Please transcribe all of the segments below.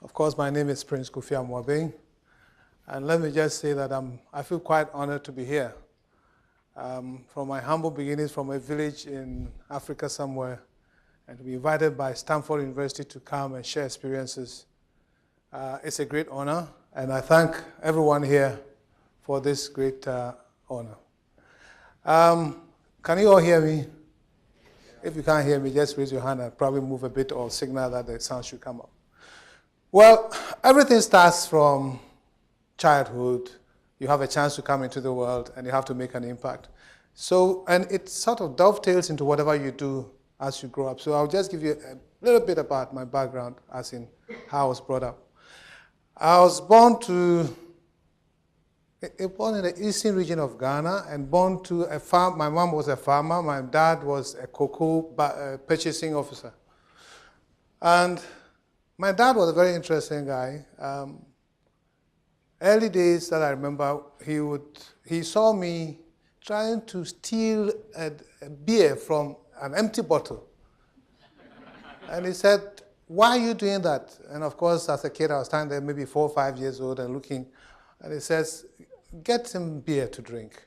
Of course, my name is Prince Kofi Amoabeng, and let me just say that I feel quite honored to be here. From my humble beginnings from a village in Africa somewhere, and to be invited by Stanford University to come and share experiences. It's a great honor, and I thank everyone here for this great honor. Can you all hear me? If you can't hear me, just raise your hand and probably move a bit or signal that the sound should come up. Well, everything starts from childhood. You have a chance to come into the world and you have to make an impact. So, and it sort of dovetails into whatever you do as you grow up. So I'll just give you a little bit about my background, as in how I was brought up. I was born in the eastern region of Ghana and born to a farm. My mom was a farmer. My dad was a cocoa purchasing officer. And my dad was a very interesting guy. Early days that I remember, he saw me trying to steal a beer from an empty bottle. And he said, "Why are you doing that?" And of course, as a kid, I was standing there maybe 4 or 5 years old and looking. And he says, "Get some beer to drink."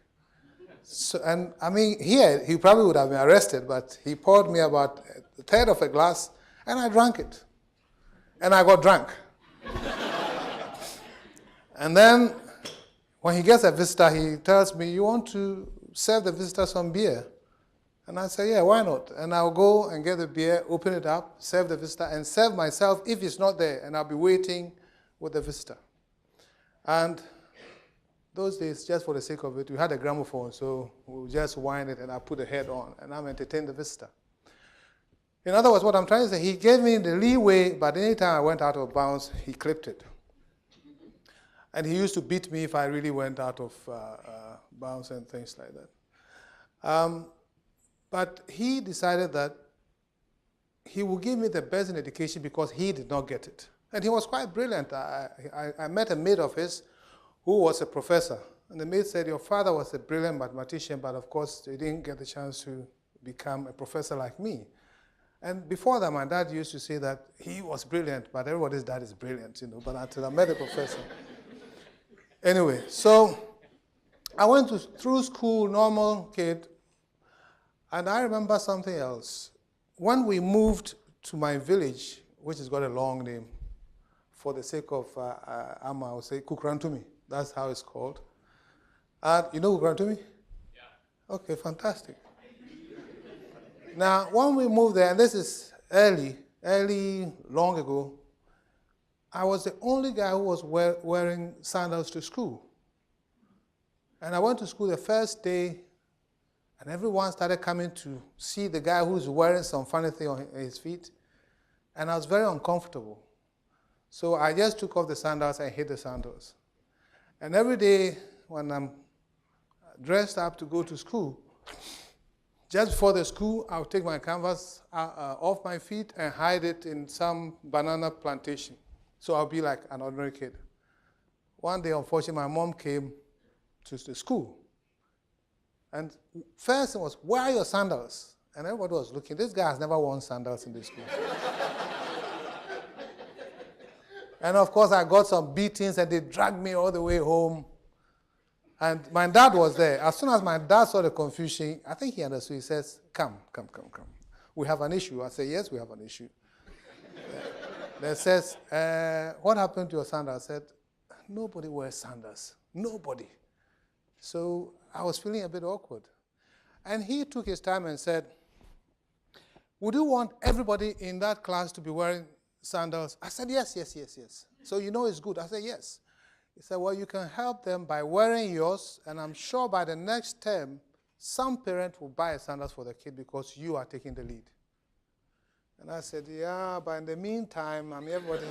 So, and I mean, here, he probably would have been arrested, but he poured me about a third of a glass, and I drank it. And I got drunk. And then, when he gets a visitor, he tells me, "You want to serve the visitor some beer?" And I say, "Yeah, why not?" And I'll go and get the beer, open it up, serve the visitor, and serve myself if it's not there, and I'll be waiting with the visitor. And those days, just for the sake of it, we had a gramophone, so we would just wind it, and I put the head on, and I'm entertaining the visitor. In other words, what I'm trying to say, he gave me the leeway, but anytime I went out of bounds, he clipped it. And he used to beat me if I really went out of bounds and things like that. But he decided that he would give me the best in education because he did not get it. And he was quite brilliant. I met a mate of his who was a professor. And the mate said, "Your father was a brilliant mathematician, but of course, he didn't get the chance to become a professor like me." And before that, my dad used to say that he was brilliant, but everybody's dad is brilliant, you know, but until I met a professor. Anyway, so I went through school, normal kid, and I remember something else. When we moved to my village, which has got a long name, for the sake of Amma, I would say Kukrantumi. That's how it's called. You know Kukrantumi? Yeah. Okay, fantastic. Now, when we moved there, and this is long ago, I was the only guy who was wearing sandals to school. And I went to school the first day, and everyone started coming to see the guy who's wearing some funny thing on his feet. And I was very uncomfortable. So I just took off the sandals and hid the sandals. And every day when I'm dressed up to go to school, just before the school, I'll take my canvas off my feet and hide it in some banana plantation. So I'll be like an ordinary kid. One day, unfortunately, my mom came to the school. And first it was, "Where are your sandals?" And everybody was looking. This guy has never worn sandals in this school. And of course, I got some beatings, and they dragged me all the way home. And my dad was there. As soon as my dad saw the confusion, I think he understood. He says, come. We have an issue." I said, "Yes, we have an issue." They says, "What happened to your sandals?" I said, "Nobody wears sandals. Nobody." So I was feeling a bit awkward. And he took his time and said, "Would you want everybody in that class to be wearing sandals?" I said, yes. "So you know it's good?" I said, "Yes." He said, "Well, you can help them by wearing yours, and I'm sure by the next term, some parent will buy sandals for the kid because you are taking the lead." And I said, "Yeah, but in the meantime, everybody."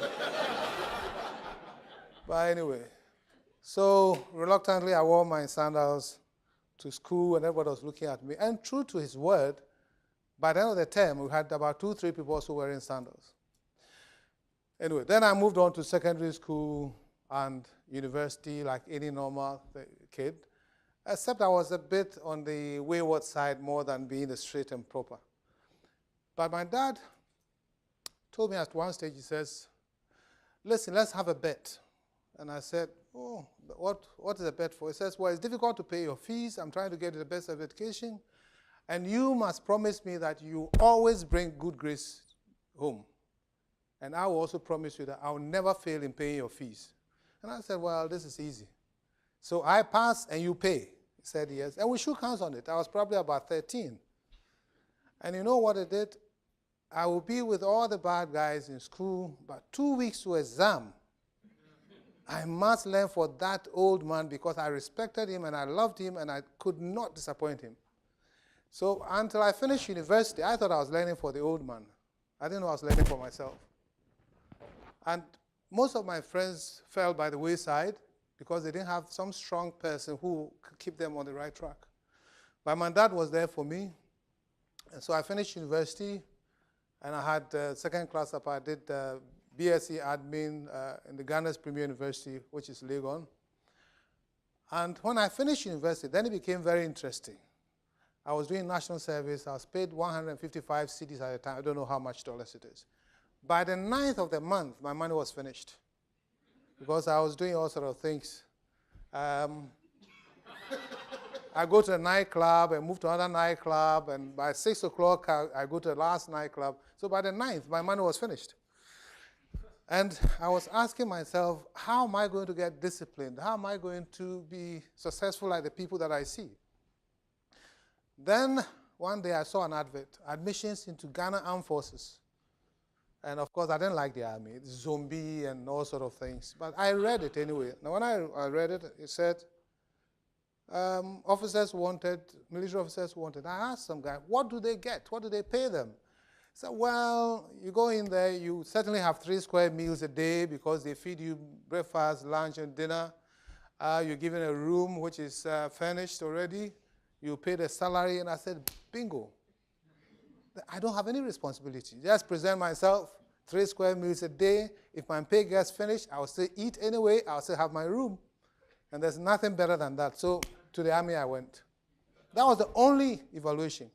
But anyway, so reluctantly, I wore my sandals to school, and everybody was looking at me. And true to his word, by the end of the term, we had about 2 or 3 people also wearing sandals. Anyway, then I moved on to secondary school and university like any normal kid, except I was a bit on the wayward side more than being a straight and proper. But my dad told me at one stage, he says, listen, let's have a bet. And I said, oh, what is a bet for? He says, well, it's difficult to pay your fees. I'm trying to get you the best of education. And you must promise me that you always bring good grades home. And I will also promise you that I will never fail in paying your fees. And I said, well, this is easy. So I pass and you pay. He said yes. And we shook hands on it. I was probably about 13. And you know what I did? I will be with all the bad guys in school, but 2 weeks to exam. I must learn for that old man because I respected him and I loved him and I could not disappoint him. So until I finished university, I thought I was learning for the old man. I didn't know I was learning for myself. And most of my friends fell by the wayside because they didn't have some strong person who could keep them on the right track. But my dad was there for me. And so I finished university, and I had second class up. I did BSc admin in the Ghana's premier university, which is Legon. And when I finished university, then it became very interesting. I was doing national service. I was paid 155 cedis at a time. I don't know how much dollars it is. By the 9th of the month, my money was finished because I was doing all sorts of things. I go to a nightclub and move to another nightclub, and by 6 o'clock, I go to the last nightclub. So by the 9th, my money was finished. And I was asking myself, how am I going to get disciplined? How am I going to be successful like the people that I see? Then one day I saw an advert, admissions into Ghana Armed Forces. And of course, I didn't like the army. It's zombie and all sort of things. But I read it anyway. Now, when I read it, it said, officers wanted, military officers wanted. I asked some guy, what do they get? What do they pay them? He said, well, you go in there, you certainly have 3 square meals a day because they feed you breakfast, lunch, and dinner. You're given a room which is furnished already. You pay the salary. And I said, bingo. I don't have any responsibility. Just present myself, 3 square meals a day. If my pay gets finished, I will still eat anyway. I will still have my room. And there's nothing better than that. So to the army I went. That was the only evaluation.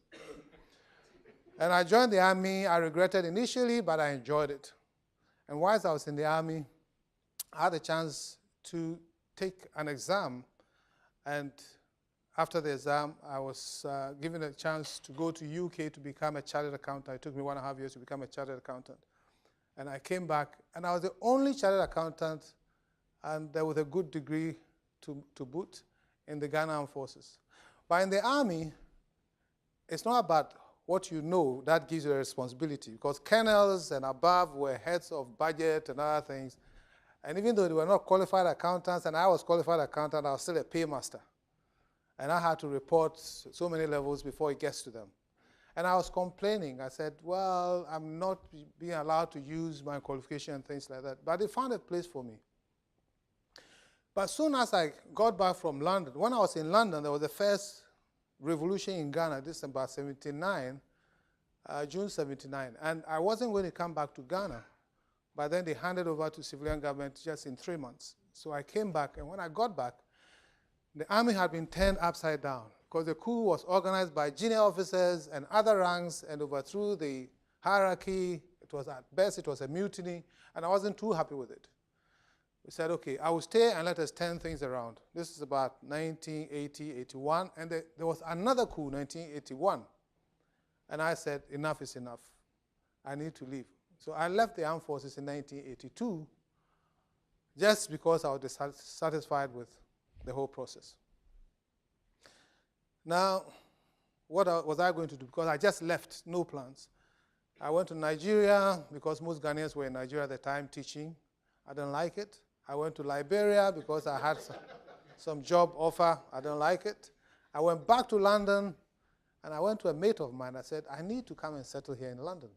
And I joined the army. I regretted initially, but I enjoyed it. And whilst I was in the army, I had a chance to take an exam. And after the exam, I was given a chance to go to UK to become a chartered accountant. It took me 1.5 years to become a chartered accountant. And I came back, and I was the only chartered accountant and with a good degree to boot in the Ghana Armed Forces. But in the army, it's not about what you know that gives you a responsibility, because colonels and above were heads of budget and other things. And even though they were not qualified accountants, and I was qualified accountant, I was still a paymaster. And I had to report so many levels before it gets to them. And I was complaining. I said, well, I'm not being allowed to use my qualification and things like that. But they found a place for me. But soon as I got back from London, when I was in London, there was the first revolution in Ghana. This is about 79, June 79. And I wasn't going to come back to Ghana. But then they handed over to civilian government just in 3 months. So I came back, and when I got back, the army had been turned upside down because the coup was organized by junior officers and other ranks and overthrew the hierarchy. It was, at best, it was a mutiny, and I wasn't too happy with it. We said, okay, I will stay and let us turn things around. This is about 1980, 81, and there was another coup, 1981. And I said, enough is enough. I need to leave. So I left the armed forces in 1982 just because I was dissatisfied with the whole process. Now, what was I going to do? Because I just left, no plans. I went to Nigeria because most Ghanaians were in Nigeria at the time teaching. I didn't like it. I went to Liberia because I had some job offer. I didn't like it. I went back to London, and I went to a mate of mine. I said, I need to come and settle here in London.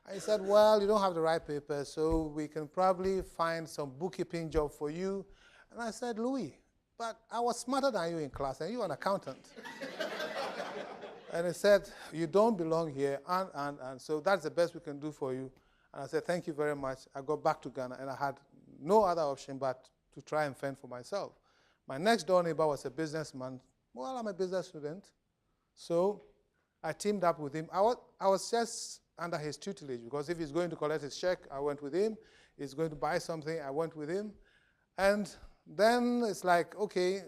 And he said, well, you don't have the right papers, so we can probably find some bookkeeping job for you. And I said, Louis, but I was smarter than you in class, and you're an accountant. And he said, you don't belong here, and so that's the best we can do for you. And I said, thank you very much. I got back to Ghana, and I had no other option but to try and fend for myself. My next door neighbor was a businessman. Well, I'm a business student. So I teamed up with him. I was just under his tutelage, because if he's going to collect his check, I went with him. He's going to buy something. I went with him. And then it's like, okay,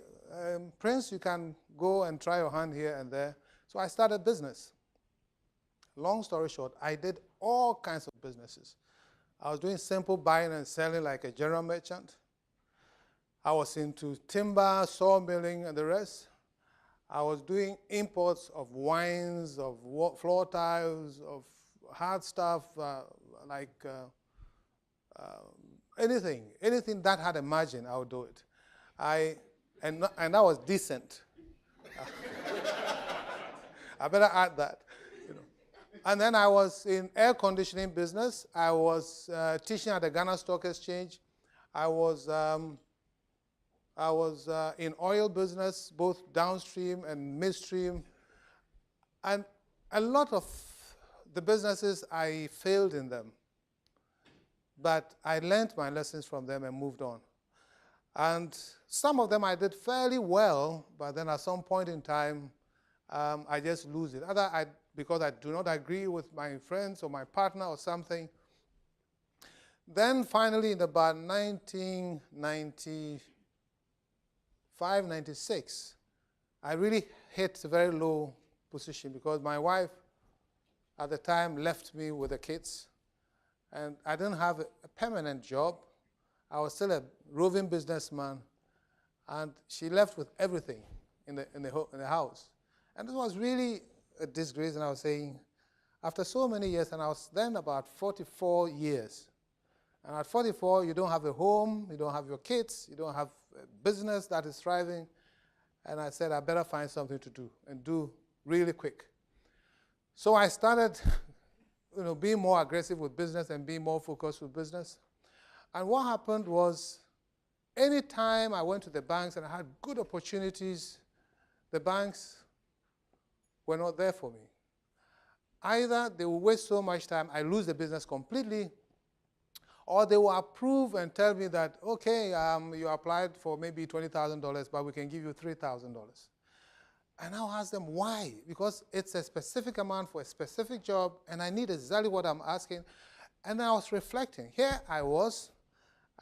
Prince, you can go and try your hand here and there. So I started business. Long story short, I did all kinds of businesses. I was doing simple buying and selling like a general merchant. I was into timber, sawmilling, and the rest. I was doing imports of wines, of floor tiles, of hard stuff, anything that had a margin, I would do it. And that was decent. I better add that. And then I was in air conditioning business. I was teaching at the Ghana Stock Exchange. I was in oil business, both downstream and midstream. And a lot of the businesses, I failed in them. But I learned my lessons from them and moved on. And some of them I did fairly well, but then at some point in time, I just lose it. Either because I do not agree with my friends or my partner or something. Then finally, in about 1995, 96, I really hit a very low position because my wife at the time left me with the kids. And I didn't have a permanent job. I was still a roving businessman. And she left with everything in the house. And it was really a disgrace. And I was saying, after so many years, and I was then about 44 years. And at 44, you don't have a home, you don't have your kids, you don't have a business that is thriving. And I said, I better find something to do, and do really quick. So I started being more aggressive with business and being more focused with business. And what happened was, anytime I went to the banks and I had good opportunities, the banks were not there for me. Either they will waste so much time, I lose the business completely, or they will approve and tell me that, okay, you applied for maybe $20,000, but we can give you $3,000. And I'll ask them why, because it's a specific amount for a specific job, and I need exactly what I'm asking. And I was reflecting. Here I was.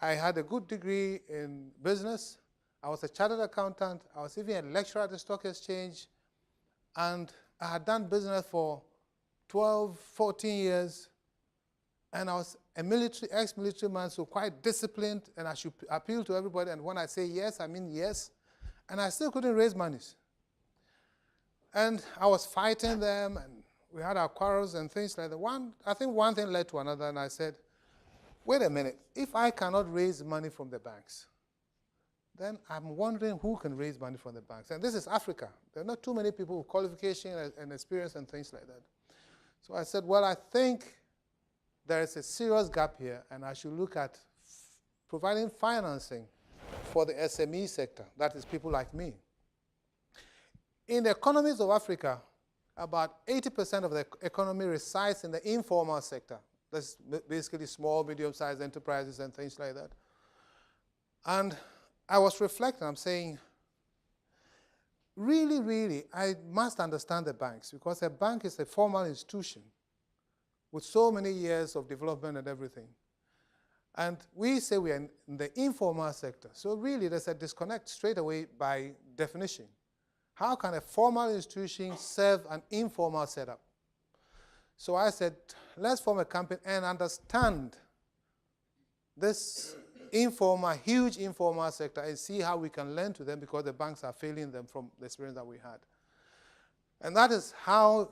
I had a good degree in business. I was a chartered accountant. I was even a lecturer at the stock exchange. And I had done business for 12, 14 years. And I was a ex-military man, so quite disciplined, and I should appeal to everybody. And when I say yes, I mean yes. And I still couldn't raise monies. And I was fighting them, and we had our quarrels and things like that. I think one thing led to another, and I said, wait a minute, if I cannot raise money from the banks, then I'm wondering who can raise money from the banks. And this is Africa. There are not too many people with qualification and experience and things like that. So I said, well, I think there is a serious gap here, and I should look at providing financing for the SME sector, that is people like me. In the economies of Africa, about 80% of the economy resides in the informal sector. That's basically small, medium-sized enterprises and things like that. And I was reflecting, I'm saying, really, really, I must understand the banks, because a bank is a formal institution with so many years of development and everything. And we say we are in the informal sector. So really, there's a disconnect straight away by definition. How can a formal institution serve an informal setup? So I said, let's form a company and understand this huge informal sector and see how we can lend to them, because the banks are failing them from the experience that we had. And that is how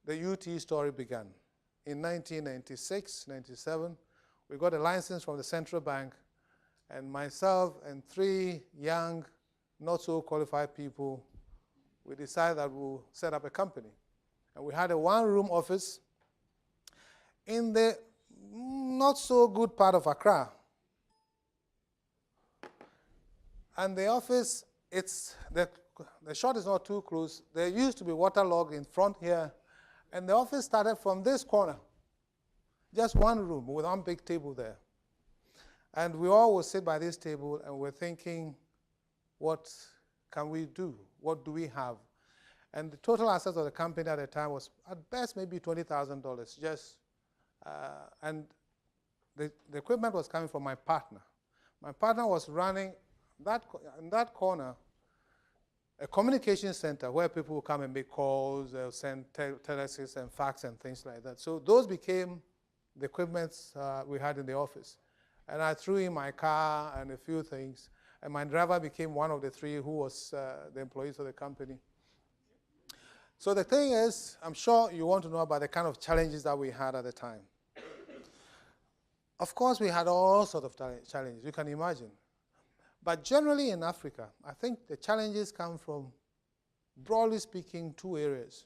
the UT story began. In 1996, 97, we got a license from the central bank, and myself and 3 young, not so qualified people, we decided that we'll set up a company. And we had a one-room office in the not so good part of Accra. And the office, the shot is not too close. There used to be waterlogged in front here, and the office started from this corner. Just one room with one big table there. And we all would sit by this table, and we're thinking, what can we do? What do we have? And the total assets of the company at the time was, at best, maybe $20,000. And the equipment was coming from my partner. My partner was running in that corner a communication center where people would come and make calls, send telexes and fax and things like that. So those became the equipment we had in the office. And I threw in my car and a few things. And my driver became one of the three who was the employees of the company. So the thing is, I'm sure you want to know about the kind of challenges that we had at the time. Of course, we had all sorts of challenges, you can imagine. But generally in Africa, I think the challenges come from, broadly speaking, two areas.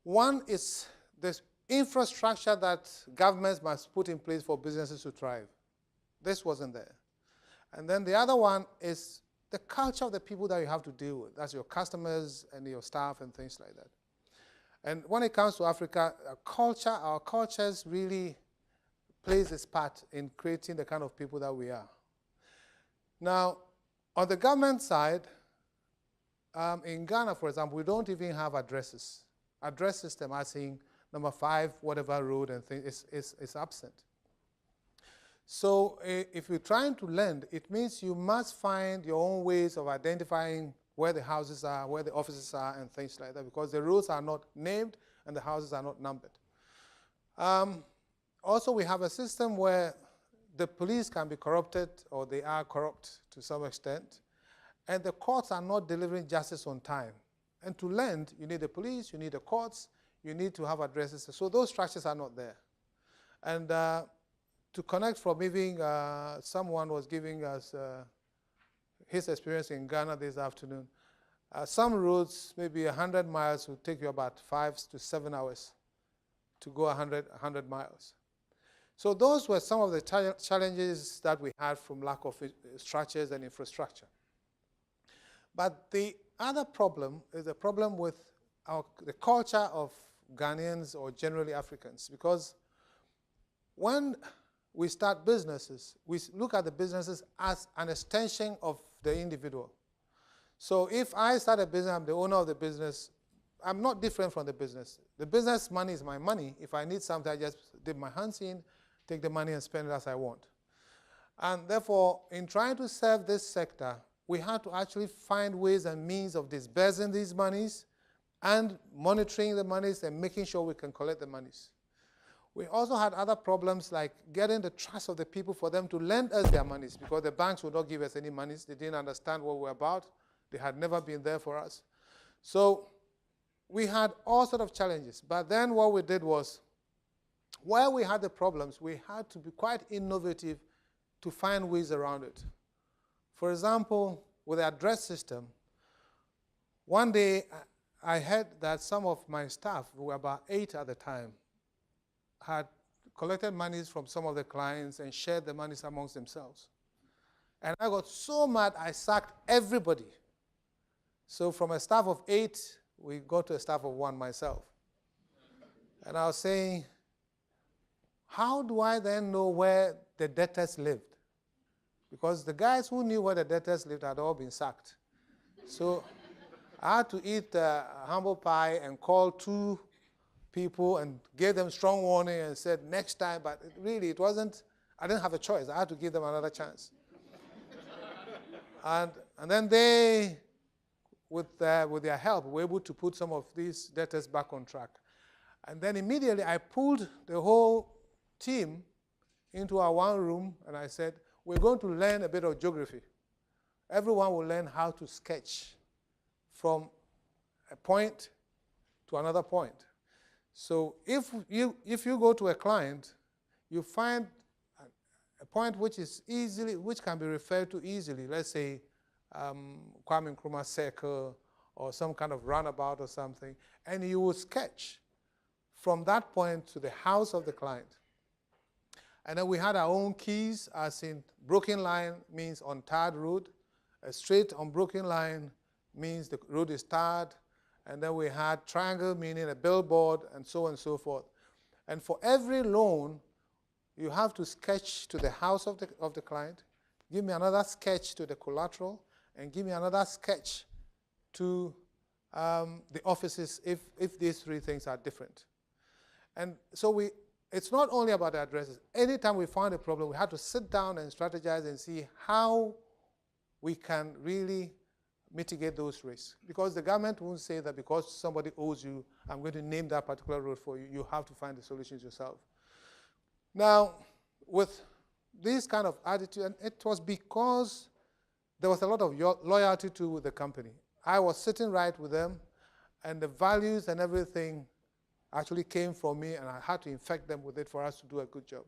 One is this infrastructure that governments must put in place for businesses to thrive. This wasn't there. And then the other one is the culture of the people that you have to deal with. That's your customers and your staff and things like that. And when it comes to Africa, our cultures really plays its part in creating the kind of people that we are. Now, on the government side, in Ghana, for example, we don't even have addresses. Address system, as in number 5, whatever road and things, is absent. So if you're trying to lend, it means you must find your own ways of identifying where the houses are, where the offices are, and things like that, because the roads are not named and the houses are not numbered. Also, we have a system where the police can be corrupted, or they are corrupt to some extent, and the courts are not delivering justice on time. And to lend, you need the police, you need the courts, you need to have addresses. So those structures are not there. And to connect from even, someone was giving us his experience in Ghana this afternoon. Some roads, maybe 100 miles, will take you about 5 to 7 hours to go 100 miles. So those were some of the challenges that we had from lack of structures and infrastructure. But the other problem is the problem with the culture of Ghanaians, or generally Africans, because when we start businesses, we look at the businesses as an extension of the individual. So if I start a business, I'm the owner of the business, I'm not different from the business. The business money is my money. If I need something, I just dip my hands in, take the money and spend it as I want. And therefore, in trying to serve this sector, we had to actually find ways and means of disbursing these monies and monitoring the monies and making sure we can collect the monies. We also had other problems like getting the trust of the people for them to lend us their monies, because the banks would not give us any monies. They didn't understand what we were about. They had never been there for us. So we had all sorts of challenges. But then what we did was, where we had the problems, we had to be quite innovative to find ways around it. For example, with the address system, one day I heard that some of my staff, who were about 8 at the time, had collected monies from some of the clients and shared the monies amongst themselves. And I got so mad, I sacked everybody. So from a staff of 8, we got to a staff of 1 myself. And I was saying, how do I then know where the debtors lived? Because the guys who knew where the debtors lived had all been sacked. So I had to eat humble pie and call 2 people and gave them strong warning and said, next time, but it wasn't, I didn't have a choice. I had to give them another chance. and then they, with their help, were able to put some of these debtors back on track. And then immediately I pulled the whole team into our one room, and I said, we're going to learn a bit of geography. Everyone will learn how to sketch from a point to another point. So if you go to a client, you find a point which can be referred to easily, let's say Kwame Nkrumah Circle or some kind of roundabout or something, and you will sketch from that point to the house of the client. And then we had our own keys, as in broken line means on tarred road, a straight unbroken line means the road is tarred, and then we had triangle meaning a billboard, and so on and so forth. And for every loan, you have to sketch to the house of the client, give me another sketch to the collateral, and give me another sketch to the offices if these 3 things are different. And so it's not only about the addresses. Anytime we find a problem, we have to sit down and strategize and see how we can really mitigate those risks. Because the government won't say that because somebody owes you, I'm going to name that particular road for you. You have to find the solutions yourself. Now, with this kind of attitude, and it was because there was a lot of loyalty to the company. I was sitting right with them, and the values and everything actually came from me, and I had to infect them with it for us to do a good job.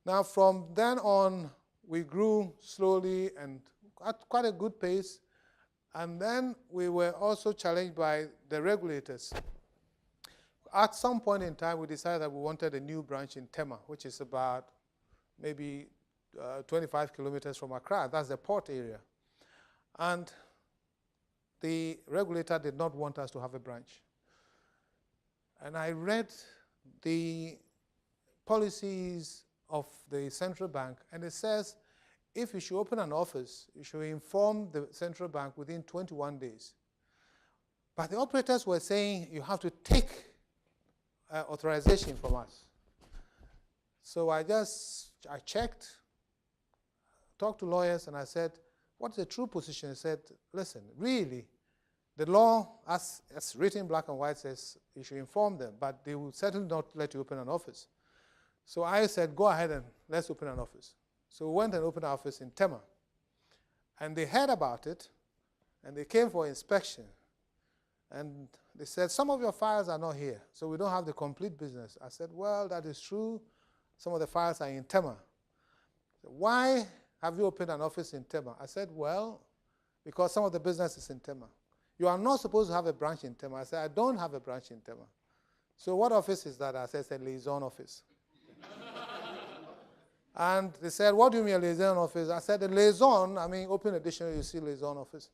Now, from then on, we grew slowly and at quite a good pace, and then we were also challenged by the regulators. At some point in time, we decided that we wanted a new branch in Tema, which is about maybe 25 kilometers from Accra. That's the port area. And the regulator did not want us to have a branch. And I read the policies of the central bank, and it says if you should open an office, you should inform the central bank within 21 days. But the operators were saying you have to take authorization from us. So I checked, talked to lawyers, and I said, what's the true position? He said, listen, really, the law, as written black and white, says you should inform them, but they will certainly not let you open an office. So I said, go ahead and let's open an office. So we went and opened an office in Tema. And they heard about it, and they came for inspection. And they said, some of your files are not here, so we don't have the complete business. I said, well, that is true. Some of the files are in Tema. Why have you opened an office in Tema? I said, well, because some of the business is in Tema. You are not supposed to have a branch in Tema. I said, I don't have a branch in Tema. So what office is that? I said, it's a liaison office. And they said, what do you mean a liaison office? I said, a liaison, I mean, open a dictionary, you see liaison office.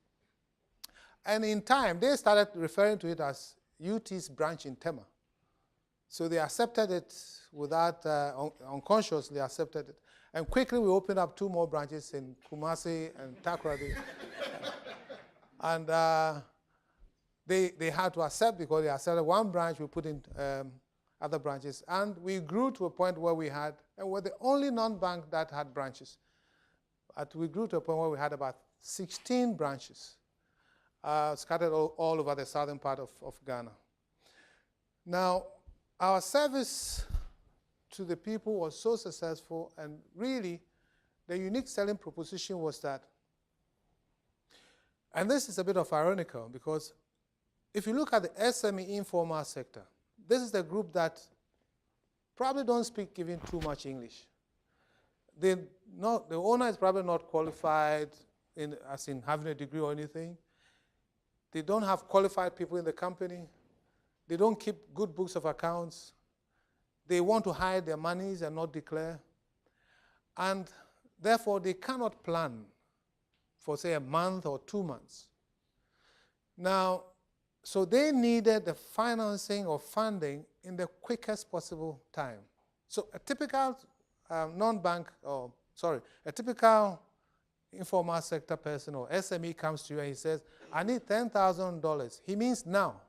And in time, they started referring to it as UT's branch in Tema. So they accepted it without, unconsciously accepted it. And quickly we opened up 2 more branches in Kumasi and Takoradi. And they had to accept, because they accepted 1 branch, we put in other branches. And we grew to a point where we were the only non-bank that had branches. But we grew to a point where we had about 16 branches scattered all over the southern part of Ghana. Now, our service to the people was so successful, and really, the unique selling proposition was that, and this is a bit of ironical, because if you look at the SME informal sector, this is the group that probably don't speak even too much English. The owner is probably not qualified as in having a degree or anything. They don't have qualified people in the company. They don't keep good books of accounts. They want to hide their monies and not declare. And therefore, they cannot plan for, say, a month or 2 months. Now, so they needed the financing or funding in the quickest possible time. So a typical a typical informal sector person or SME comes to you and he says, I need $10,000. He means now.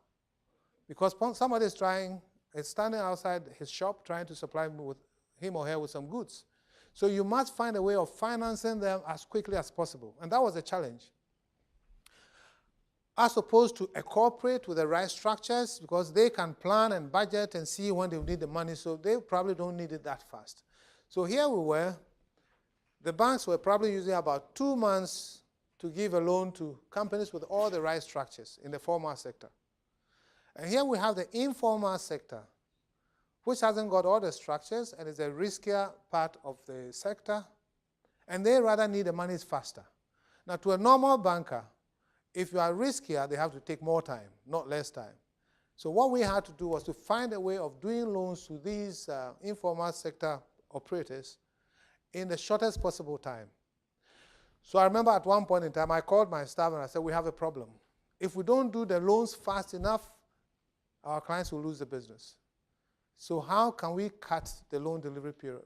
Because somebody is standing outside his shop trying to supply him or her with some goods. So you must find a way of financing them as quickly as possible. And that was a challenge. As opposed to a corporate with the right structures, because they can plan and budget and see when they need the money, so they probably don't need it that fast. So here we were. The banks were probably using about 2 months to give a loan to companies with all the right structures in the formal sector. And here we have the informal sector, which hasn't got all the structures and is a riskier part of the sector, and they rather need the money faster. Now, to a normal banker, if you are riskier, they have to take more time, not less time. So what we had to do was to find a way of doing loans to these informal sector operators in the shortest possible time. So I remember at one point in time, I called my staff and I said, we have a problem. If we don't do the loans fast enough, our clients will lose the business. So how can we cut the loan delivery period?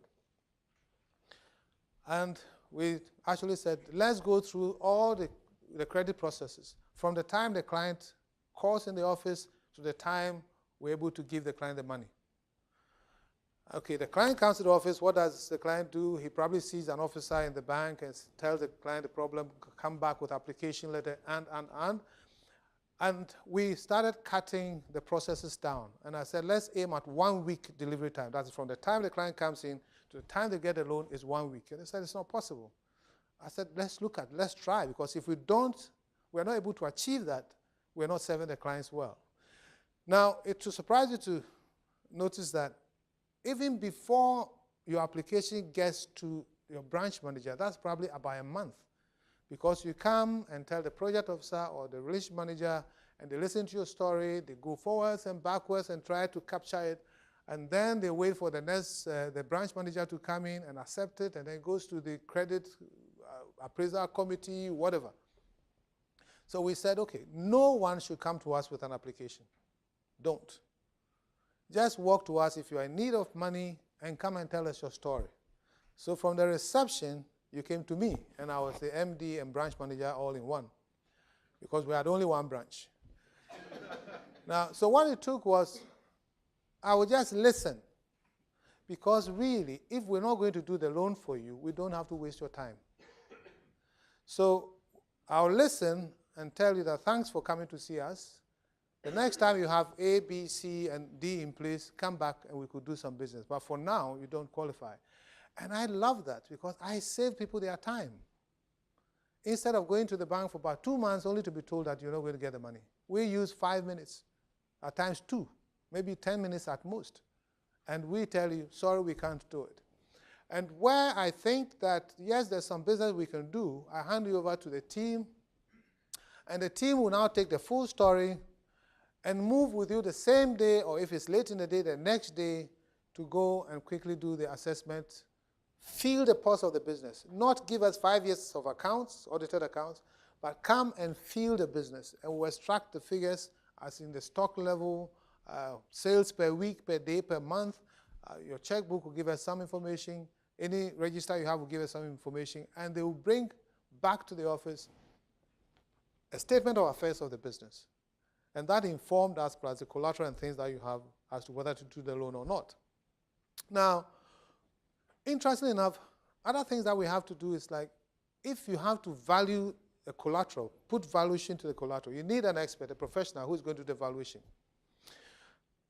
And we actually said, let's go through all the credit processes, from the time the client calls in the office to the time we're able to give the client the money. Okay, the client comes to the office. What does the client do? He probably sees an officer in the bank and tells the client the problem, come back with application letter, and. And we started cutting the processes down. And I said, let's aim at 1 week delivery time. That's from the time the client comes in to the time they get a loan is 1 week. And they said, it's not possible. I said, let's try, because if we're not able to achieve that, we're not serving the clients well. Now, it will surprise you to notice that even before your application gets to your branch manager, that's probably about a month. Because you come and tell the project officer or the relationship manager, and they listen to your story, they go forwards and backwards and try to capture it, and then they wait for the next, the branch manager to come in and accept it, and then it goes to the credit appraisal committee, whatever. So we said, okay, no one should come to us with an application. Don't. Just walk to us if you are in need of money and come and tell us your story. So from the reception, you came to me, and I was the MD and branch manager all in one, because we had only one branch. Now, so what it took was, I would just listen, because really, if we're not going to do the loan for you, we don't have to waste your time. So I'll listen and tell you that thanks for coming to see us. The next time you have A, B, C, and D in place, come back and we could do some business. But for now, you don't qualify. And I love that, because I save people their time. Instead of going to the bank for about 2 months only to be told that you're not going to get the money. We use 5 minutes, at times 2, maybe 10 minutes at most. And we tell you, sorry, we can't do it. And where I think that, yes, there's some business we can do, I hand you over to the team. And the team will now take the full story and move with you the same day, or if it's late in the day, the next day, to go and quickly do the assessment. Feel the pulse of the business. Not give us 5 years of accounts, audited accounts, but come and feel the business. And we'll extract the figures as in the stock level, sales per week, per day, per month. Your checkbook will give us some information. Any register you have will give us some information. And they will bring back to the office a statement of affairs of the business. And that informed us, plus the collateral and things that you have, as to whether to do the loan or not. Now, interestingly enough, other things that we have to do is, like, if you have to value a collateral, put valuation to the collateral, you need an expert, a professional who's going to do the valuation.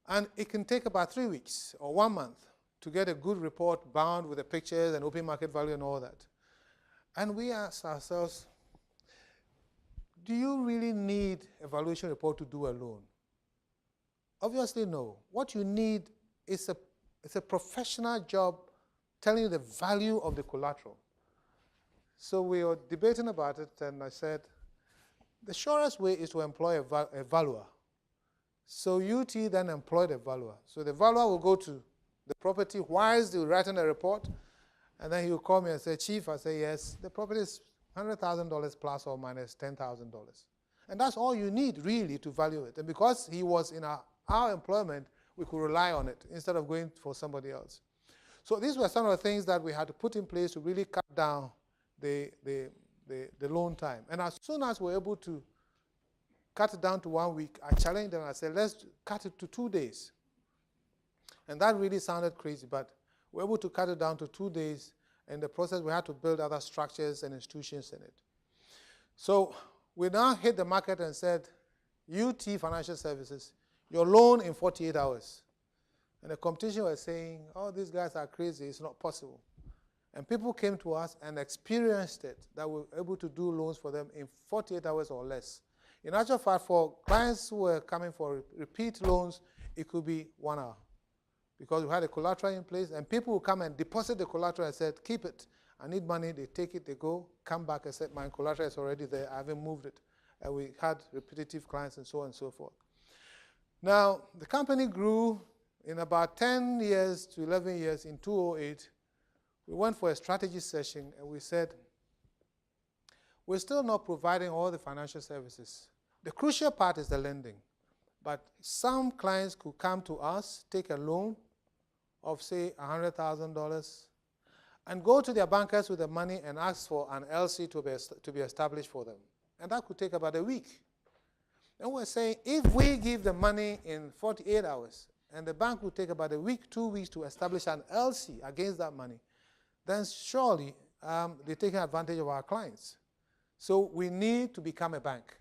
And it can take about 3 weeks or 1 month to get a good report bound with the pictures and open market value and all that. And we ask ourselves, do you really need a valuation report to do a loan? Obviously, no. What you need is a professional job telling you the value of the collateral. So we were debating about it, and I said, the surest way is to employ a valuer. So UT then employed a valuer. So the valuer will go to the property whilst they're writing a report, and then he will call me and say, Chief, I say, yes, the property is $100,000 plus or minus $10,000. And that's all you need, really, to value it. And because he was in our employment, we could rely on it instead of going for somebody else. So these were some of the things that we had to put in place to really cut down the loan time. And as soon as we were able to cut it down to 1 week, I challenged them. I said, let's cut it to 2 days. And that really sounded crazy, but we were able to cut it down to 2 days. In the process, we had to build other structures and institutions in it. So we now hit the market and said, UT Financial Services, your loan in 48 hours. And the competition was saying, oh, these guys are crazy, it's not possible. And people came to us and experienced it, that we were able to do loans for them in 48 hours or less. In actual fact, for clients who were coming for repeat loans, it could be 1 hour. Because we had a collateral in place, and people would come and deposit the collateral and said, keep it. I need money. They take it, they go, come back and say, my collateral is already there. I haven't moved it. And we had repetitive clients and so on and so forth. Now, the company grew in about 10 years to 11 years. In 2008, we went for a strategy session, and we said, we're still not providing all the financial services. The crucial part is the lending. But some clients could come to us, take a loan of, say, $100,000, and go to their bankers with the money and ask for an LC to be established for them. And that could take about a week. And we're saying, if we give the money in 48 hours, and the bank will take about a week, 2 weeks to establish an LC against that money, then surely they're taking advantage of our clients. So we need to become a bank.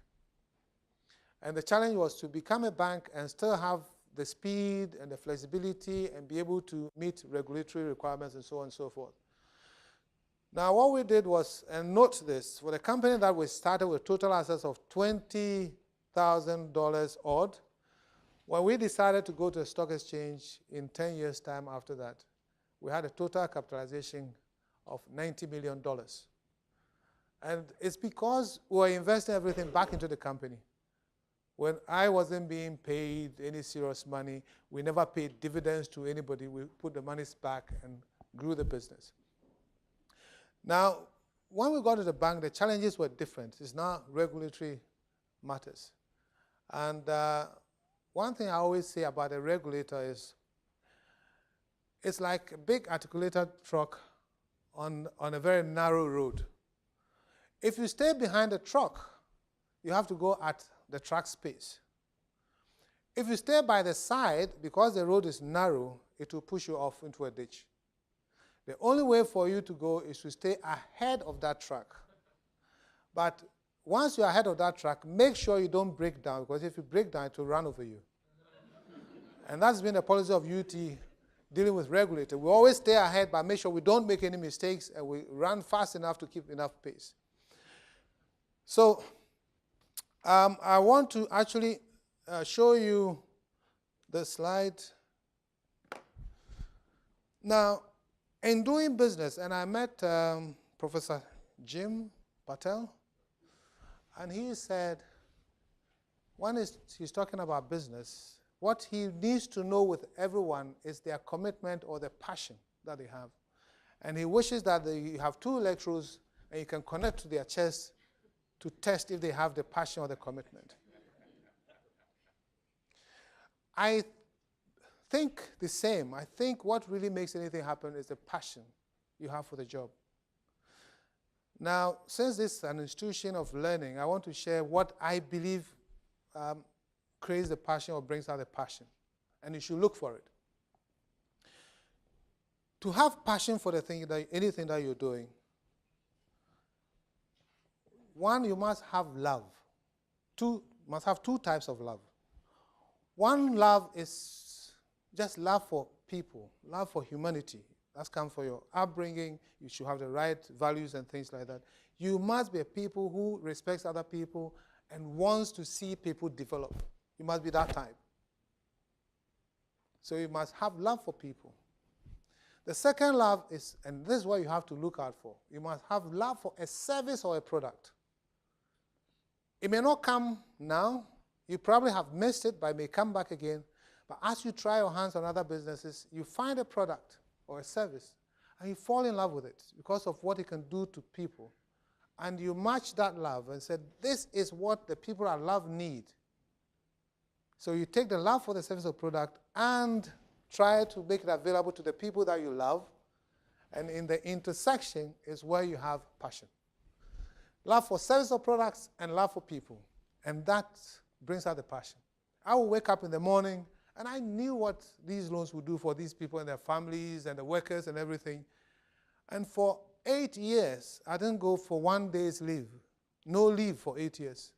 And the challenge was to become a bank and still have the speed and the flexibility and be able to meet regulatory requirements and so on and so forth. Now what we did was, and note this, for the company that we started with total assets of $20,000 odd, when we decided to go to a stock exchange in 10 years' time after that, we had a total capitalization of $90 million. And it's because we were investing everything back into the company. When I wasn't being paid any serious money, we never paid dividends to anybody. We put the monies back and grew the business. Now, when we got to the bank, the challenges were different. It's not regulatory matters. And one thing I always say about a regulator is, it's like a big articulated truck on a very narrow road. If you stay behind the truck, you have to go at the track space. If you stay by the side, because the road is narrow, it will push you off into a ditch. The only way for you to go is to stay ahead of that truck. But once you're ahead of that truck, make sure you don't break down, because if you break down, it will run over you. And that's been the policy of UT dealing with regulators. We always stay ahead, but make sure we don't make any mistakes and we run fast enough to keep enough pace. So I want to actually show you the slide. Now, in doing business, and I met Professor Jim Patel, and he said, when he's talking about business, what he needs to know with everyone is their commitment or the passion that they have. And he wishes that you have 2 electrodes and you can connect to their chest to test if they have the passion or the commitment. I think the same. I think what really makes anything happen is the passion you have for the job. Now, since this is an institution of learning, I want to share what I believe creates the passion or brings out the passion. And you should look for it. To have passion for anything that you're doing, one, you must have love. You must have 2 types of love. One love is just love for people, love for humanity. That's come for your upbringing. You should have the right values and things like that. You must be a people who respects other people and wants to see people develop. You must be that type. So you must have love for people. The second love is, and this is what you have to look out for, you must have love for a service or a product. It may not come now. You probably have missed it, but it may come back again. But as you try your hands on other businesses, you find a product or a service, and you fall in love with it because of what it can do to people. And you match that love and say, this is what the people I love need. So you take the love for the service or product and try to make it available to the people that you love. And in the intersection is where you have passion. Love for service or products and love for people. And that brings out the passion. I will wake up in the morning and I knew what these loans would do for these people and their families and the workers and everything. And for 8 years, I didn't go for 1 day's leave. No leave for 8 years.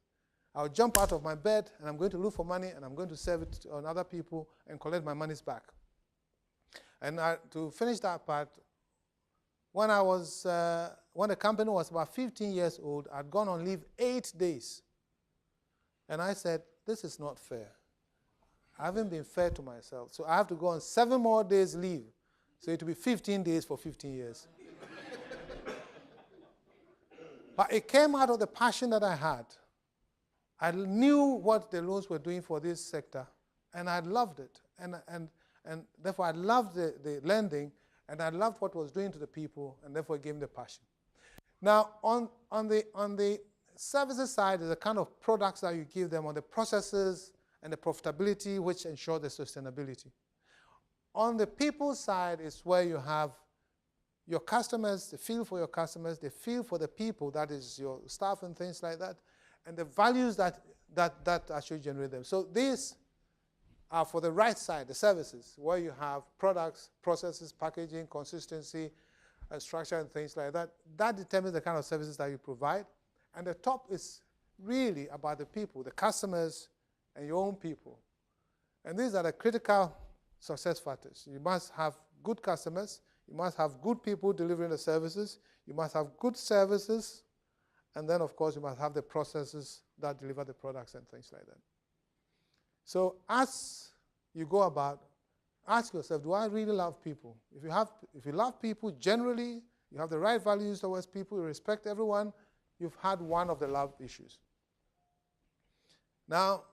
I'll jump out of my bed and I'm going to look for money and I'm going to serve it on other people and collect my monies back. And to finish that part, when the company was about 15 years old, I'd gone on leave 8 days. And I said, this is not fair. I haven't been fair to myself. So I have to go on 7 more days leave. So it will be 15 days for 15 years. But it came out of the passion that I had. I knew what the loans were doing for this sector, and I loved it. And therefore, I loved the lending, and I loved what it was doing to the people, and therefore it gave me the passion. Now, on the services side is the kind of products that you give them, on the processes and the profitability, which ensure the sustainability. On the people side is where you have your customers, the feel for your customers, the feel for the people, that is your staff and things like that, and the values that actually generate them. So these are for the right side, the services, where you have products, processes, packaging, consistency, and structure and things like that. That determines the kind of services that you provide. And the top is really about the people, the customers, and your own people. And these are the critical success factors. You must have good customers. You must have good people delivering the services. You must have good services. And then, of course, you must have the processes that deliver the products and things like that. So as you go about, ask yourself, do I really love people? If you love people generally, you have the right values towards people, you respect everyone, you've had one of the love issues. Now,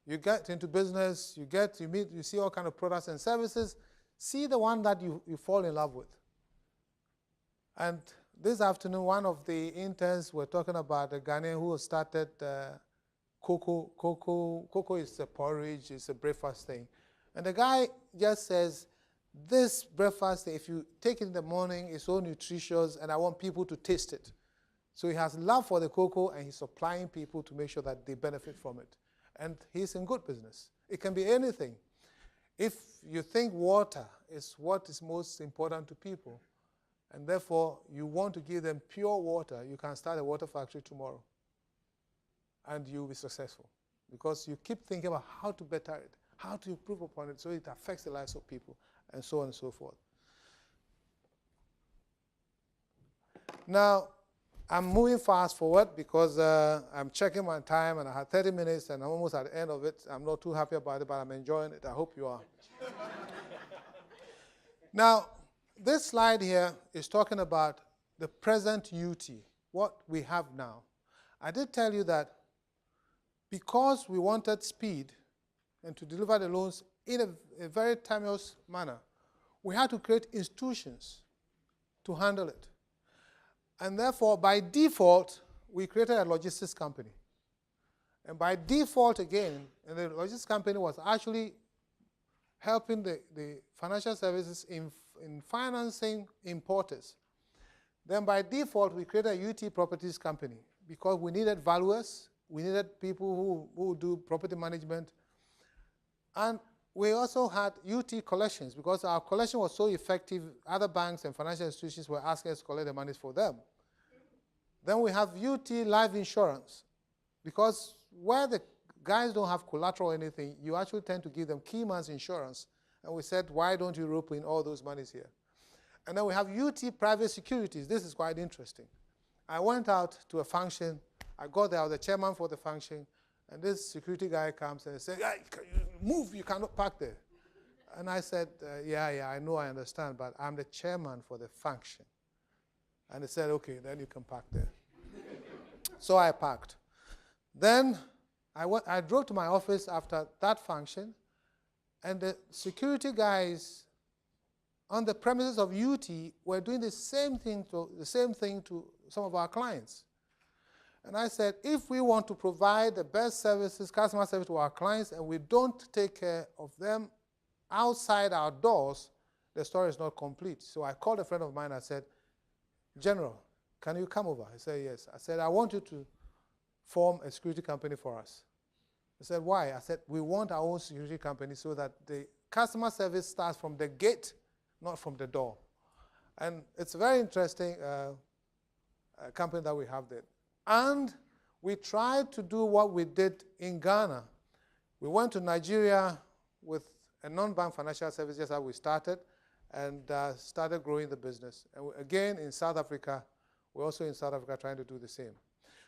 you get into business, you meet, you see all kinds of products and services, see the one that you fall in love with. And this afternoon, one of the interns were talking about a Ghanaian who started cocoa. Cocoa is a porridge, it's a breakfast thing. And the guy just says, this breakfast, if you take it in the morning, it's so nutritious, and I want people to taste it. So he has love for the cocoa, and he's supplying people to make sure that they benefit from it. And he's in good business. It can be anything. If you think water is what is most important to people, and therefore you want to give them pure water, you can start a water factory tomorrow. And you'll be successful. Because you keep thinking about how to better it, how to improve upon it so it affects the lives of people, and so on and so forth. Now, I'm moving fast forward because I'm checking my time, and I had 30 minutes, and I'm almost at the end of it. I'm not too happy about it, but I'm enjoying it. I hope you are. Now, this slide here is talking about the present UT, what we have now. I did tell you that because we wanted speed and to deliver the loans in a very timeless manner, we had to create institutions to handle it. And therefore, by default, we created a logistics company. And by default, again, and the logistics company was actually helping the financial services in financing importers. Then by default, we created a UT Properties company because we needed valuers, we needed people who do property management. And we also had UT collections because our collection was so effective, other banks and financial institutions were asking us to collect the monies for them. Then we have UT life insurance because where the guys don't have collateral or anything, you actually tend to give them key man's insurance. And we said, why don't you rope in all those monies here? And then we have UT private securities. This is quite interesting. I went out to a function. I got there, I was the chairman for the function. And this security guy comes and says, hey, move, you cannot park there. And I said, yeah, I know, I understand, but I'm the chairman for the function. And he said, okay, then you can park there. So I parked. Then I drove to my office after that function, and the security guys on the premises of UT were doing the same thing to some of our clients. And I said, if we want to provide the best services, customer service to our clients, and we don't take care of them outside our doors, the story is not complete. So I called a friend of mine. I said, General, can you come over? He said, yes. I said, I want you to form a security company for us. He said, why? I said, we want our own security company so that the customer service starts from the gate, not from the door. And it's a very interesting company that we have there. And we tried to do what we did in Ghana. We went to Nigeria with a non-bank financial service, just how we started, and started growing the business. And again, in South Africa, we're also in South Africa trying to do the same.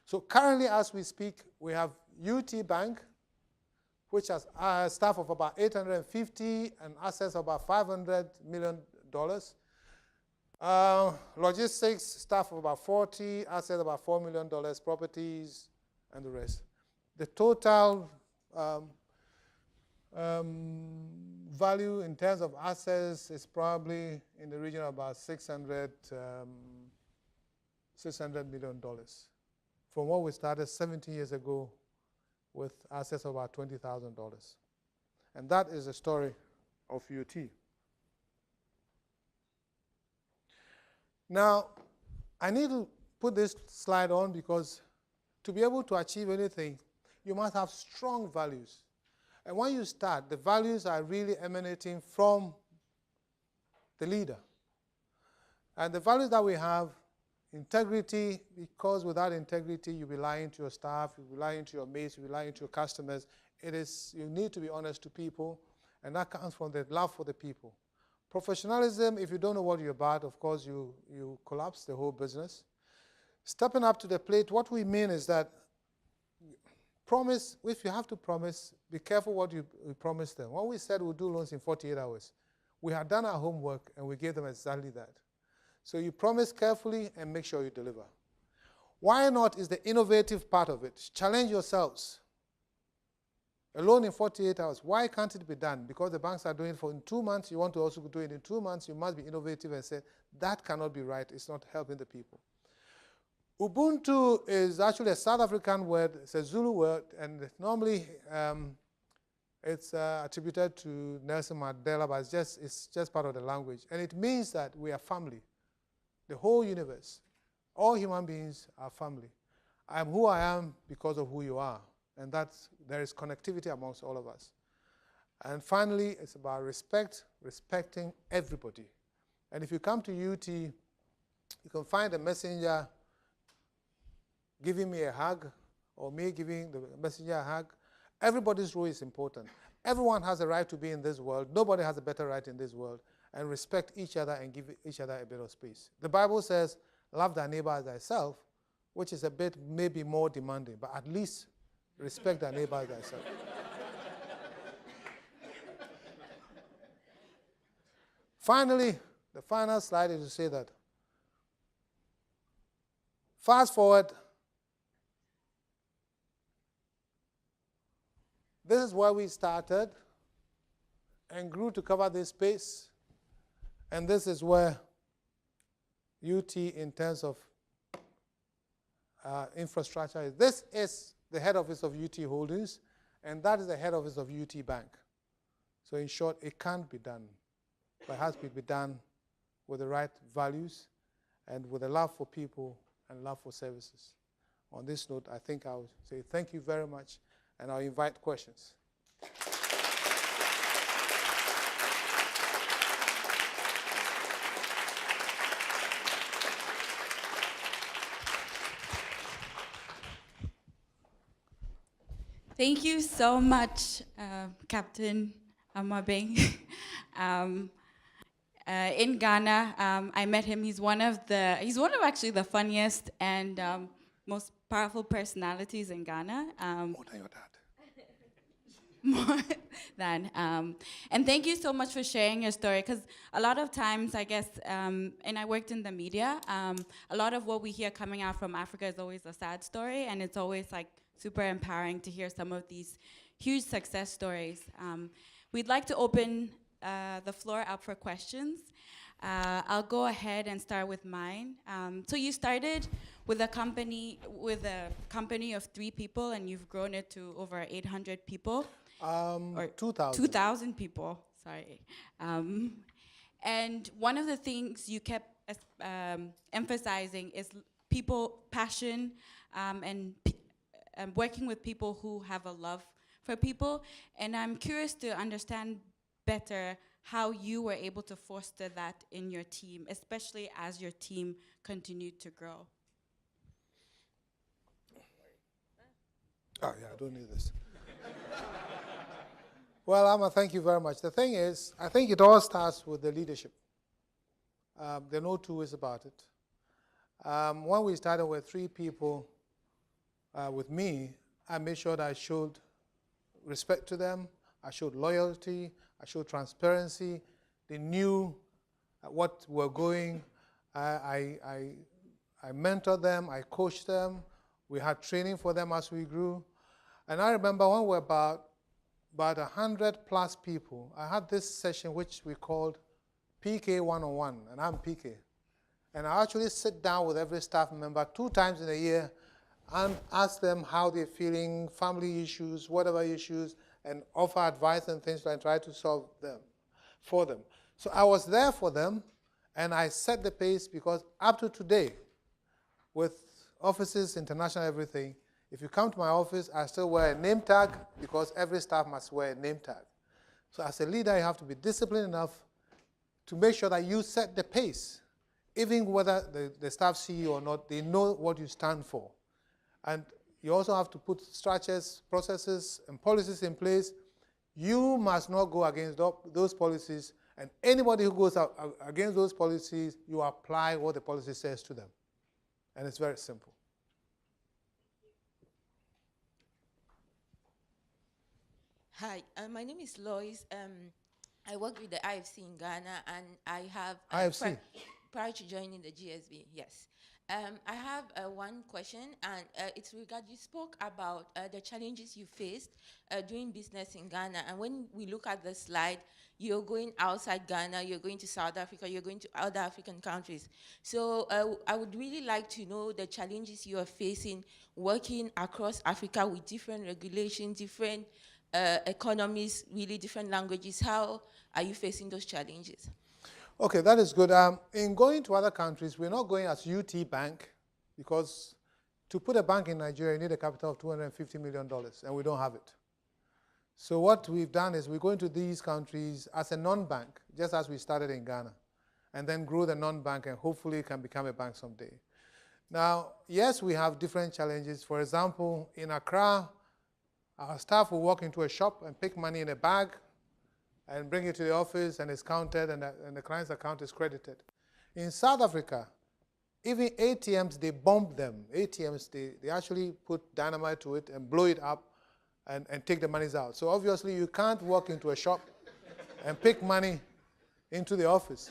So currently, as we speak, we have UT Bank, which has a staff of about 850 and assets of about $500 million. Logistics, staff of about 40, assets about $4 million, properties, and the rest. The total value in terms of assets is probably in the region of about $600 million from what we started 17 years ago with assets of about $20,000. And that is the story of UT. Now, I need to put this slide on because to be able to achieve anything, you must have strong values. And when you start, the values are really emanating from the leader. And the values that we have, integrity, because without integrity, you'll be lying to your staff, you'll be lying to your mates, you'll be lying to your customers. You need to be honest to people, and that comes from the love for the people. Professionalism, if you don't know what you're about, of course, you collapse the whole business. Stepping up to the plate, what we mean is that promise, if you have to promise, be careful what you promise them. When we said we'll do loans in 48 hours, we had done our homework and we gave them exactly that. So you promise carefully and make sure you deliver. Why not is the innovative part of it. Challenge yourselves. A loan in 48 hours, why can't it be done? Because the banks are doing it for in 2 months, you want to also do it in 2 months, you must be innovative and say, that cannot be right, it's not helping the people. Ubuntu is actually a South African word, it's a Zulu word, and normally it's attributed to Nelson Mandela, but it's just part of the language. And it means that we are family. The whole universe, all human beings are family. I am who I am because of who you are. And there is connectivity amongst all of us. And finally, it's about respecting everybody. And if you come to UT, you can find a messenger giving me a hug, or me giving the messenger a hug. Everybody's role is important. Everyone has a right to be in this world. Nobody has a better right in this world. And respect each other and give each other a bit of space. The Bible says, love thy neighbor as thyself, which is a bit maybe more demanding, but at least respect thy neighbor as thyself. Finally, the final slide is to say that, fast forward, this is where we started and grew to cover this space. And this is where UT, in terms of infrastructure, is. This is the head office of UT Holdings, and that is the head office of UT Bank. So in short, it can't be done, but it has to be done with the right values and with a love for people and love for services. On this note, I think I'll say thank you very much, and I'll invite questions. Thank you so much, Captain Amoabeng. In Ghana, I met him. He's one of actually the funniest and most powerful personalities in Ghana. More than your dad. More than. And thank you so much for sharing your story, because a lot of times, I guess, and I worked in the media, a lot of what we hear coming out from Africa is always a sad story, and it's always like super empowering to hear some of these huge success stories. We'd like to open the floor up for questions. I'll go ahead and start with mine. So you started with a company of 3 people, and you've grown it to over 800 people. 2,000. 2,000 people, sorry. And one of the things you kept emphasizing is people, passion, and working with people who have a love for people. And I'm curious to understand better how you were able to foster that in your team, especially as your team continued to grow. Oh, yeah, I don't need this. Well, Amma, thank you very much. The thing is, I think it all starts with the leadership. There are no two ways about it. When we started with 3 people with me, I made sure that I showed respect to them, I showed loyalty, I showed transparency. They knew what we're going. I mentored them, I coached them. We had training for them as we grew. And I remember when we were about 100+ people, I had this session which we called PK 101, and I'm PK. And I actually sit down with every staff member 2 times in a year and ask them how they're feeling, family issues, whatever issues, and offer advice and things and try to solve them for them. So I was there for them, and I set the pace, because up to today, with offices, international, everything, If you come to my office, I still wear a name tag because every staff must wear a name tag. So as a leader, you have to be disciplined enough to make sure that you set the pace. Even whether the staff see you or not, they know what you stand for. And you also have to put structures, processes, and policies in place. You must not go against those policies, and anybody who goes against those policies, you apply what the policy says to them. And it's very simple. Hi, my name is Lois. I work with the IFC in Ghana, and I have IFC? Prior to joining the GSB, yes. I have one question, and it's regard, you spoke about the challenges you faced doing business in Ghana. And when we look at the slide, you're going outside Ghana, you're going to South Africa, you're going to other African countries. So I would really like to know the challenges you are facing working across Africa with different regulations, different economies, really different languages. How are you facing those challenges? Okay, that is good. In going to other countries, we're not going as UT Bank, because to put a bank in Nigeria, you need a capital of $250 million, and we don't have it. So what we've done is we go into these countries as a non-bank, just as we started in Ghana, and then grow the non-bank and hopefully can become a bank someday. Now, yes, we have different challenges. For example, in Accra, our staff will walk into a shop and pick money in a bag and bring it to the office, and it's counted, and the client's account is credited. In South Africa, even ATMs, they bomb them. ATMs, they actually put dynamite to it and blow it up and take the monies out. So obviously, you can't walk into a shop and pick money into the office.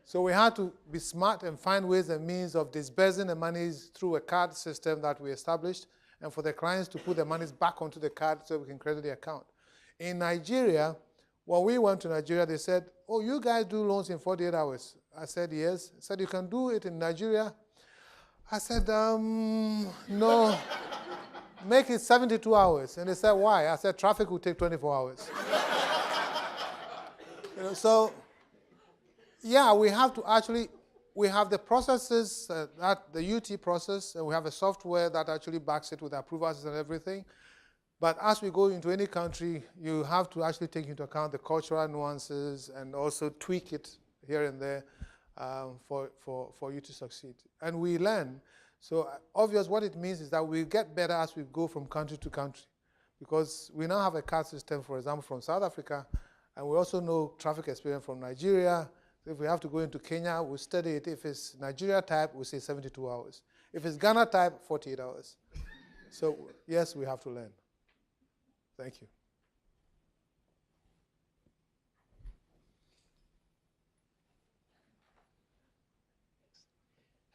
So we had to be smart and find ways and means of disbursing the monies through a card system that we established, and for the clients to put the monies back onto the card so we can credit the account. In Nigeria, when we went to Nigeria, they said, oh, you guys do loans in 48 hours. I said, yes. They said, you can do it in Nigeria? I said, no. Make it 72 hours. And they said, why? I said, traffic will take 24 hours. So, yeah, we have to actually, we have the processes, the UT process, and we have a software that actually backs it with approvals and everything. But as we go into any country, you have to actually take into account the cultural nuances and also tweak it here and there for you to succeed. And we learn. So obvious, what it means is that we get better as we go from country to country, because we now have a card system, for example, from South Africa, and we also know traffic experience from Nigeria. So if we have to go into Kenya, we study it. If it's Nigeria type, we say 72 hours. If it's Ghana type, 48 hours. So yes, we have to learn. Thank you.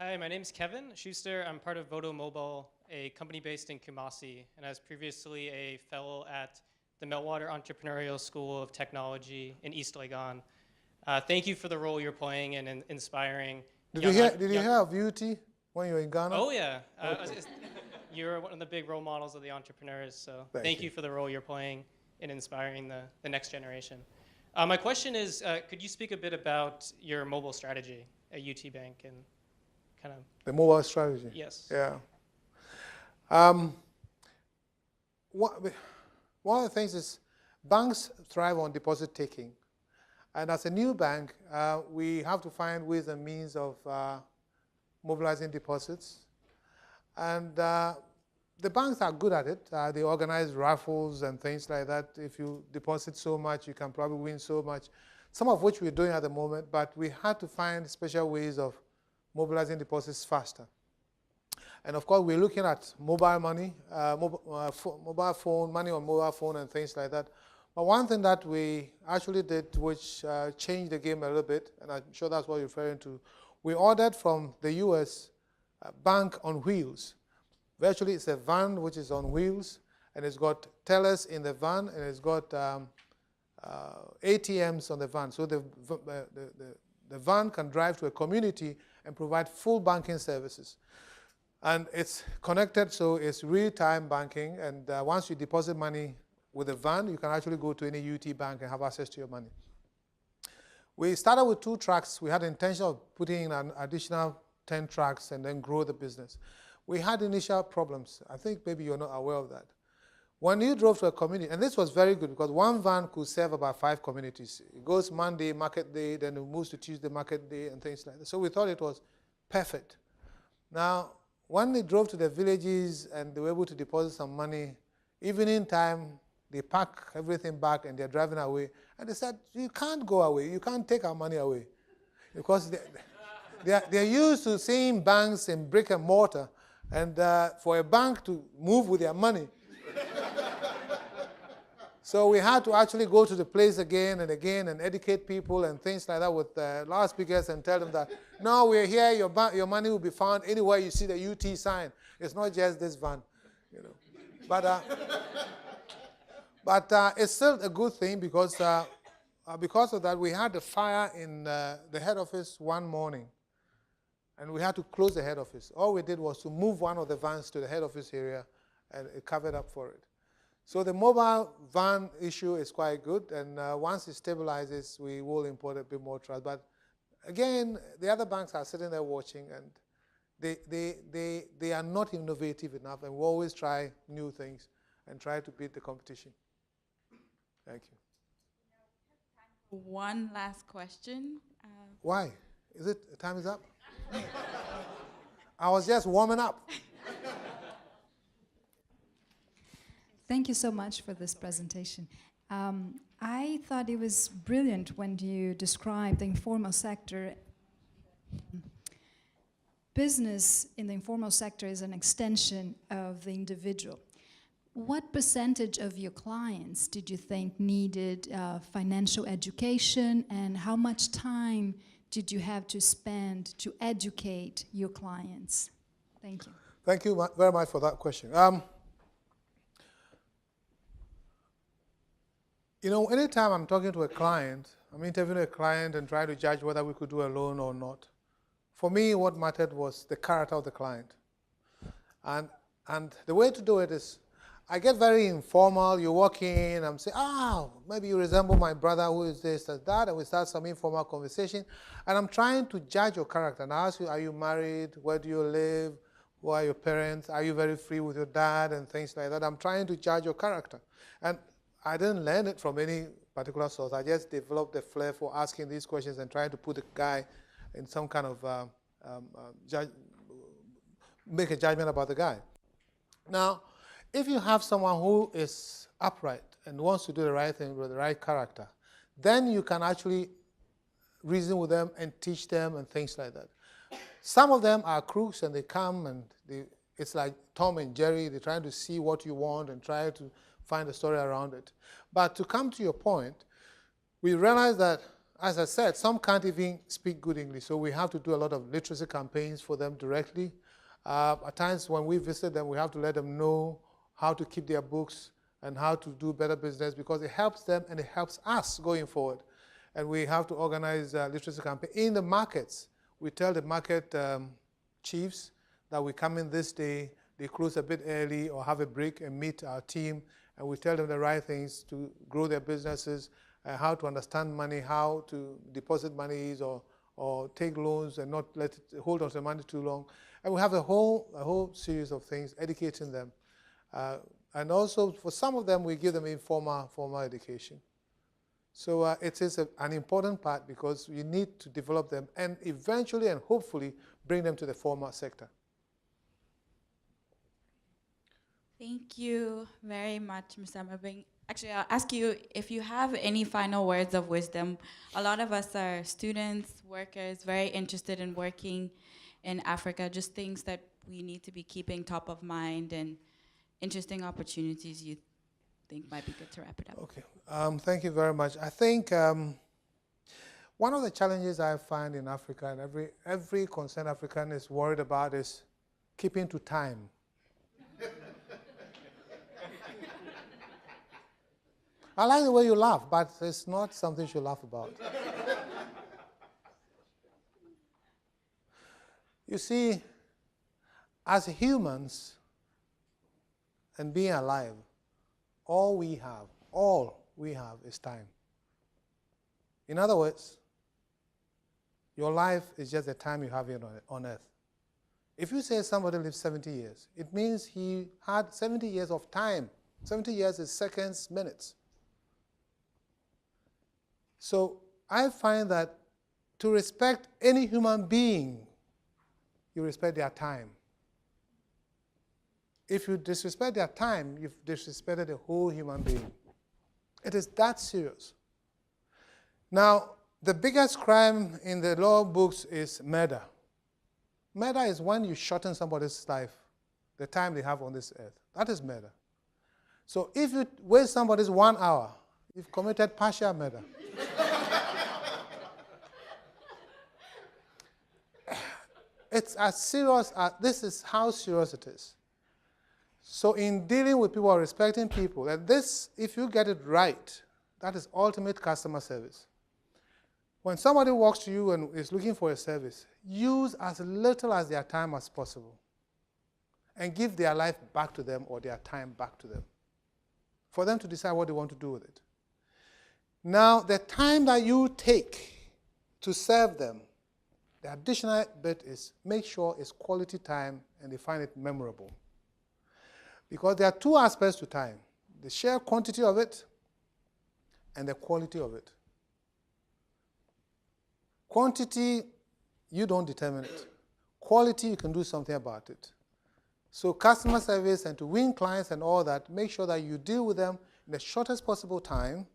Hi, my name is Kevin Schuster. I'm part of Vodo Mobile, a company based in Kumasi, and I was previously a fellow at the Meltwater Entrepreneurial School of Technology in East Legon. Thank you for the role you're playing in inspiring. Did you hear of UT when you were in Ghana? Oh, yeah. Okay. You're one of the big role models of the entrepreneurs, so Thank you for the role you're playing in inspiring the next generation. My question is, could you speak a bit about your mobile strategy at UT Bank and kind of... The mobile strategy? Yes. Yeah. One of the things is banks thrive on deposit taking. And as a new bank, we have to find ways and means of mobilizing deposits. And the banks are good at it. They organize raffles and things like that. If you deposit so much, you can probably win so much, some of which we're doing at the moment, but we had to find special ways of mobilizing deposits faster. And of course, we're looking at mobile money, mobile phone, money on mobile phone and things like that. But one thing that we actually did, which changed the game a little bit, and I'm sure that's what you're referring to, we ordered from the US bank on wheels. Virtually, it's a van which is on wheels, and it's got tellers in the van, and it's got ATMs on the van. So the van can drive to a community and provide full banking services. And it's connected, so it's real-time banking. And once you deposit money with the van, you can actually go to any UT bank and have access to your money. We started with 2 tracks. We had the intention of putting in an additional 10 tracks and then grow the business. we had initial problems. I think maybe you're not aware of that. When you drove to a community, and this was very good because one van could serve about 5 communities. It goes Monday, market day, then it moves to Tuesday, market day, and things like that. So we thought it was perfect. Now, when they drove to the villages and they were able to deposit some money, evening time, they pack everything back and they're driving away. And they said, you can't go away. You can't take our money away. Because they're used to seeing banks in brick and mortar. And for a bank to move with their money, so we had to actually go to the place again and educate people and things like that with loudspeakers and tell them that, no, we're here, your money will be found anywhere you see the UT sign. It's not just this van. You know. But it's still a good thing because of that, we had a fire in the head office one morning. And we had to close the head office. All we did was to move one of the vans to the head office area, and it covered up for it. So the mobile van issue is quite good, and once it stabilizes, we will import a bit more trust. But again, the other banks are sitting there watching, and they are not innovative enough, and we always try new things and try to beat the competition. Thank you. One last question. Why? Is it time is up? I was just warming up. Thank you so much for this presentation. I thought it was brilliant when you described the informal sector. Business in the informal sector is an extension of the individual. What percentage of your clients did you think needed financial education, and how much time did you have to spend to educate your clients? Thank you. Thank you very much for that question. You know, anytime I'm talking to a client, I'm interviewing a client and trying to judge whether we could do a loan or not. For me, what mattered was the character of the client. And the way to do it is, I get very informal. You walk in, I'm saying, maybe you resemble my brother who is this and that, and we start some informal conversation. And I'm trying to judge your character. And I ask you, are you married? Where do you live? Who are your parents? Are you very free with your dad? And things like that. I'm trying to judge your character. And I didn't learn it from any particular source. I just developed a flair for asking these questions and trying to put the guy in some kind of make a judgment about the guy. Now, if you have someone who is upright and wants to do the right thing with the right character, then you can actually reason with them and teach them and things like that. Some of them are crooks and they come and it's like Tom and Jerry. They're trying to see what you want and try to find a story around it. But to come to your point, we realize that, as I said, some can't even speak good English, so we have to do a lot of literacy campaigns for them directly. At times when we visit them, we have to let them know how to keep their books and how to do better business, because it helps them and it helps us going forward. And we have to organize literacy campaign in the markets. We tell the market chiefs that we come in this day, they close a bit early or have a break and meet our team, and we tell them the right things to grow their businesses, how to understand money, how to deposit monies or take loans and not let it hold on to the money too long. And we have a whole series of things educating them. And also for some of them, we give them formal education. So it is an important part because you need to develop them and eventually and hopefully bring them to the formal sector. Thank you very much, Mr. Amoabeng. Actually, I'll ask you if you have any final words of wisdom. A lot of us are students, workers, very interested in working in Africa, just things that we need to be keeping top of mind and interesting opportunities you think might be good to wrap it up. Okay, thank you very much. I think one of the challenges I find in Africa, and every concerned African is worried about, is keeping to time. I like the way you laugh, but it's not something you should laugh about. You see, as humans and being alive, all we have is time. In other words, your life is just the time you have here on earth. If you say somebody lives 70 years, it means he had 70 years of time. 70 years is seconds, minutes. So I find that to respect any human being, you respect their time. If you disrespect their time, you've disrespected the whole human being. It is that serious. Now, the biggest crime in the law books is murder. Murder is when you shorten somebody's life, the time they have on this earth. That is murder. So if you waste somebody's 1 hour, you've committed partial murder. It's as serious as, this is how serious it is. So in dealing with people or respecting people, and this, if you get it right, that is ultimate customer service. When somebody walks to you and is looking for a service, use as little as their time as possible and give their life back to them or their time back to them for them to decide what they want to do with it. Now, the time that you take to serve them, the additional bit is make sure it's quality time and they find it memorable. Because there are two aspects to time, the sheer quantity of it and the quality of it. Quantity, you don't determine it. Quality, you can do something about it. So customer service and to win clients and all that, make sure that you deal with them in the shortest possible time.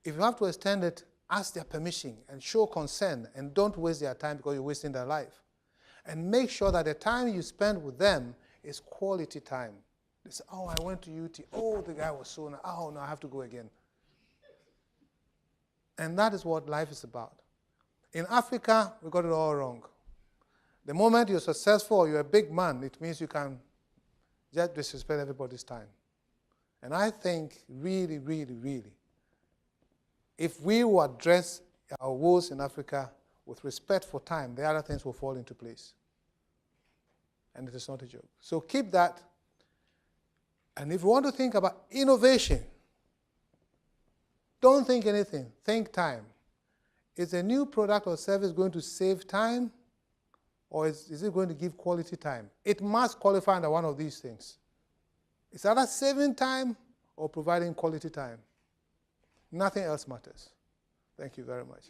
If you have to extend it, ask their permission and show concern and don't waste their time because you're wasting their life. And make sure that the time you spend with them is quality time. They say, oh, I went to UT. Oh, the guy was so nice. Oh, no, I have to go again. And that is what life is about. In Africa, we got it all wrong. The moment you're successful or you're a big man, it means you can just disrespect everybody's time. And I think really, really, really, if we will address our woes in Africa with respect for time, the other things will fall into place. And it is not a joke. So keep that. And if you want to think about innovation, don't think anything. Think time. Is a new product or service going to save time, or is it going to give quality time? It must qualify under one of these things. It's either saving time or providing quality time. Nothing else matters. Thank you very much.